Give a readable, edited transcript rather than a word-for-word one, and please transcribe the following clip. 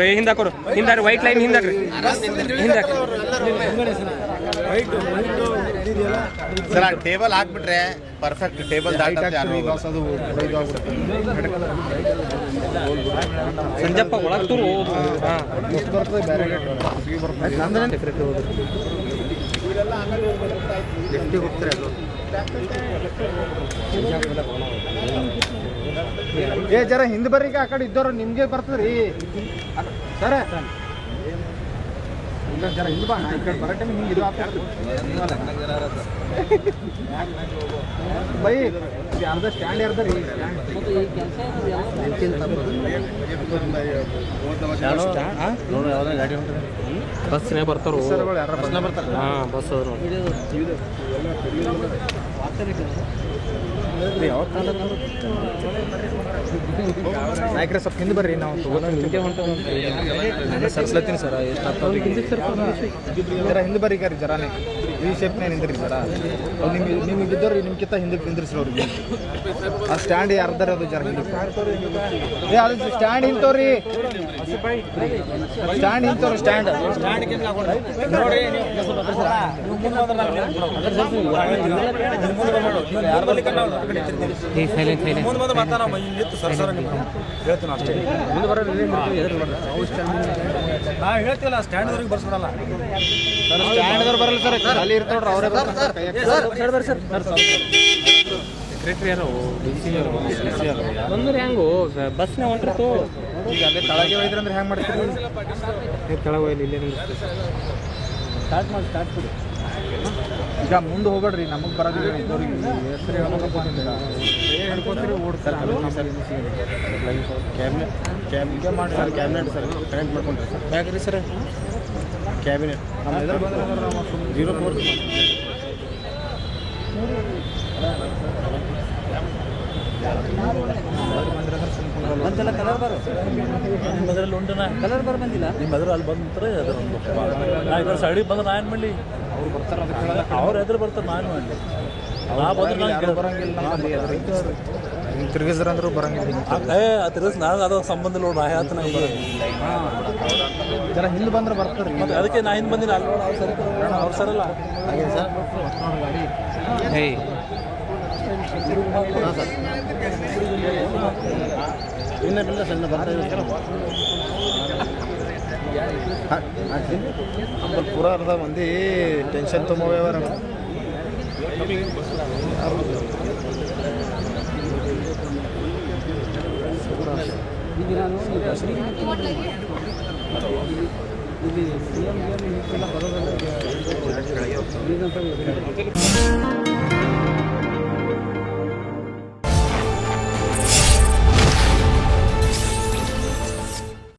ಹಿಂದಾಕೋರು ಹಿಂದಾರಿ white line ಹಿಂದಾಕ್ರಿ sir ಆ table ಹಾಕ್ಬಿಟ್ರೆ perfect table ಸಂಜಪ್ಪ ಒಳಗೆ ತೂರು ಏ ಜರ ಹಿಂದೆ ಬರ್ರಿ ಆ ಕಡೆ ಇದ್ದವ್ರು ನಿಮ್ಗೆ ಬರ್ತದ್ರಿ ಸರ ಜರ ಹಿಂದೆ ಬಾ ಈ ಕಡೆ ಬರೋ ಟೈಮ್ ಹಿಂಗೆ ಇದು ಬೈ ಯಾರ್ದ ಸ್ಟ್ಯಾಂಡ್ ಯಾರ್ದ ರೀ ಗಾಡಿ ಹೊಂಟ್ರೆ ಬಸ್ನೇ ಬರ್ತಾರ ಹಾಂ ಬಸ್ ನಾಯ್ಕ್ರೆ ಸ್ವಲ್ಪ ಹಿಂದೆ ಬರ್ರಿ ನಾವು ಸರ್ಸ್ಲತ್ತೀನಿ ಸರ ಎಷ್ಟು ಜರ ಹಿಂದೆ ಬರ್ರಿ ಕರಿ ಜರಾನೆ ಈ ಶೇಪ್ನೇ ನಿಂದ್ರಿ ಸರ ನಿಮಗೆ ಇದ್ದವ್ರು ನಿಮ್ಗಿಂತ ಹಿಂದಕ್ಕೆ ನಿಂದ್ರಿಸ್ರಿ ಅವ್ರಿಗೆ ಆ ಸ್ಟ್ಯಾಂಡ್ ಯಾರ್ದಾರ ಅದು ಜರ ಹಿಂದೆ ಏ ಅದು ಸ್ಟ್ಯಾಂಡ್ ನಿಂತವ್ರಿ ಸ್ಟ್ಯಾಂಡ್ ನಿಂತವ್ರಿ ಸ್ಟ್ಯಾಂಡ್ ಹೇಳ್ತೀವಲ್ಲ ಸ್ಟ್ಯಾಂಡ್ವರೆಗೆ ಬರ್ಸೋಣಲ್ಲ ಸ್ಟ್ಯಾಂಡ್ದವ್ರು ಬರಲ್ಲ ಸರ್ ಖಾಲಿ ಇರ್ತಾವ್ರಿ ಅವರೇ ಸೆಕ್ರೆಟ್ರಿ ಯಾರು ಬಂದ್ರೆ ಹೆಂಗು ಬಸ್ನೇ ಹೊಂಟಿರ್ತು ಈಗ ಅಲ್ಲೇ ತಳಗೆ ಒಯ್ದ್ರಂದ್ರೆ ಹೆಂಗೆ ಮಾಡ್ತೀರಿ ಕೆಳಗೆ ಒಯ್ಲಿ ಇಲ್ಲೇ ಸ್ಟಾರ್ಟ್ ಮಾಡಿ ಈಗ ಮುಂದೆ ಹೋಗ್ಬೇಡ್ರಿ ನಮಗೆ ಬರೋದಿಲ್ಲ ಇದ್ದವ್ರಿಗೆ ಹೆಸರು ಹೇಳ್ಕೊತೀರಿ ಓಡ್ತಾರೆ ಕ್ಯಾಬಿನೆಟ್ ಮಾಡಿ ಸರ್ ಕ್ಯಾಬಿನೆಟ್ ಸರ್ ಕನೆಕ್ಟ್ ಮಾಡ್ಕೊಂಡ್ರಿ ಸರ್ ಯಾಕ್ರಿ ಸರ್ ಕ್ಯಾಬಿನೆಟ್ ನಮ್ಮ ಎದುರು ಬಂದ್ರೆ 04 ಬಂದಿಲ್ಲ ಕಲರ್ ಬರೋ ನಿಮ್ಮ ಅದರಲ್ಲಿ ಉಂಟನ ಕಲರ್ ಬರ ಬಂದಿಲ್ಲ ನಿಮ್ಮ ಎದುರು ಅಲ್ಲಿ ಬಂದ್ರೆ ಅದರೊಂದು ನಾ ಇದರ ಸೈಡಿಗೆ ಬಂದ್ರೆ ನಾ ಏನು ಮಾಡಲಿ ಅವ್ರು ಬರ್ತಾರೆ ಅವ್ರು ಎದುರು ಬರ್ತಾರೆ ನಾನು ಮಾಡಲಿ ನಾ ಬಂದ್ರೆ ಯಾರು ಬರಂಗಿಲ್ಲ ಹಿಂಗೆ ತಿರುಗಿಸ್ರಂದ್ರೂ ಬರಂಗಿಲ್ಲ ತಿರ್ಗಿಸ್ ನಾನು ಅದು ಸಂಬಂಧ ನೋಡಿ ನಾ ಹೇಳ್ತ ನಂಗೆ ಬರೋದು ಜರ ಹಿಂದೆ ಬಂದ್ರೆ ಬರ್ತಾರೆ ಮತ್ತೆ ಅದಕ್ಕೆ ನಾ ಹಿಂದೆ ಬಂದಿಲ್ಲ ಅಲ್ಲಿ ನೋಡಿ ಅವ್ರು ಸರಿ ಅವ್ರು ಸರಲ್ಲ ಹಾಗೆ ಸರ್ ಗಾಡಿ ಹೇಯ್ ಹಾಂ ಸರ್ ಇನ್ನೂ ಸಣ್ಣ ಬರ್ತಾ ಇದೆ ಸರ್ ಪೂರ ಅರ್ಧ ಮಂದಿ ಟೆನ್ಷನ್ ತುಂಬವ್ಯಾರ ಇಲ್ಲಿ